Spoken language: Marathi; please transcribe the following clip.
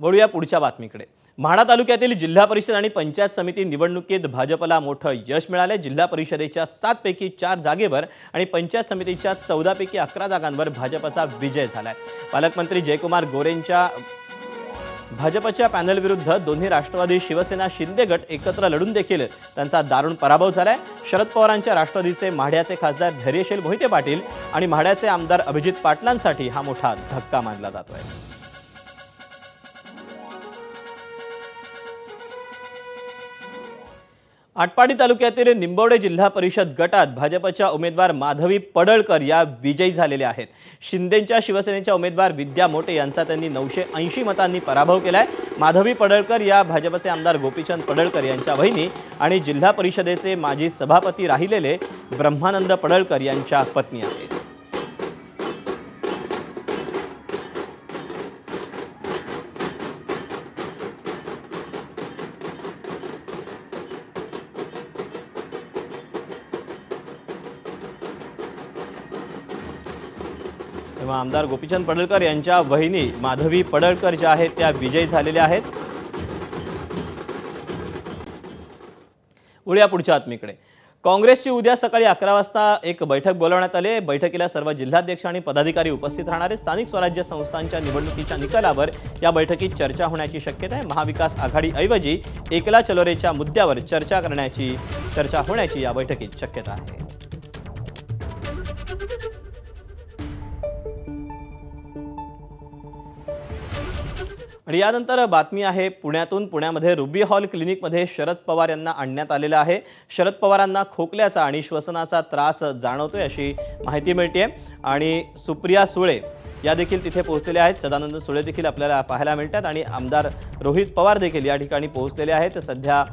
वळूया पुढच्या बातमीकडे। म्हाडा तालुक्यातील जिल्हा परिषद आणि पंचायत समिती निवडणुकीत भाजपला मोठं यश मिळाले। जिल्हा परिषदेच्या 7 पैकी 4 जागेवर आणि पंचायत समितीच्या 14 पैकी 11 जागांवर भाजपचा विजय झालाय। पालकमंत्री जयकुमार गोरेंच्या भाजपच्या पॅनल विरुद्ध दोन्ही राष्ट्रवादी शिवसेना शिंदे गट एकत्र लढून देखील त्यांचा दारुण पराभव झालाय। शरद पवारांच्या राष्ट्रवादीचे म्हाड्याचे खासदार धैर्यशील मोहिते पाटील आणि म्हाड्याचे आमदार अभिजित पाटलांसाठी हा मोठा धक्का मानला जातोय। आटपाडी तालुक्यातील निंबवडे जिल्हा परिषद गटात भाजपच्या उमेदवार माधवी पडळकर या विजयी झालेल्या आहेत। शिंदेच्या शिवसेनेच्या उमेदवार विद्या मोटे यांचा त्यांनी 980 मतांनी पराभव केलाय। माधवी पडळकर या भाजपचे आमदार गोपीचंद पडळकर यांच्या बहिणी आणि जिल्हा परिषदेचे माजी सभापती राहिलेले ब्रह्मानंद पडळकर यांच्या पत्नी आहेत। तेव्हा आमदार गोपीचंद पडळकर यांच्या वहिनी माधवी पडळकर ज्या आहेत त्या विजयी झालेल्या आहेत। उद्या पुढच्या बातमीकडे। काँग्रेसची उद्या सकाळी 11 वाजता एक बैठक बोलावण्यात आली आहे। बैठकीला सर्व जिल्हाध्यक्ष आणि पदाधिकारी उपस्थित राहणार आहेत। स्थानिक स्वराज्य संस्थांच्या निवडणुकीच्या निकालावर या बैठकीत चर्चा होण्याची शक्यता आहे। महाविकास आघाडीऐवजी एकला चलो रेच्या मुद्द्यावर चर्चा होण्याची या बैठकीत शक्यता आहे। आणि यानंतर बातमी आहे पुण्यातून। पुण्यामध्ये रुबी हॉल क्लिनिकमध्ये शरद पवार यांना आणण्यात आलेलं आहे। शरद पवारांना खोकल्याचा आणि श्वसनाचा त्रास जाणवतोय अशी माहिती मिळते आणि सुप्रिया सुळे या देखील तिथे पोहोचलेल्या आहेत। सदानंद सुळे देखील आपल्याला पाहायला मिळतात आणि आमदार रोहित पवार देखील या ठिकाणी पोहोचलेले आहेत। सध्या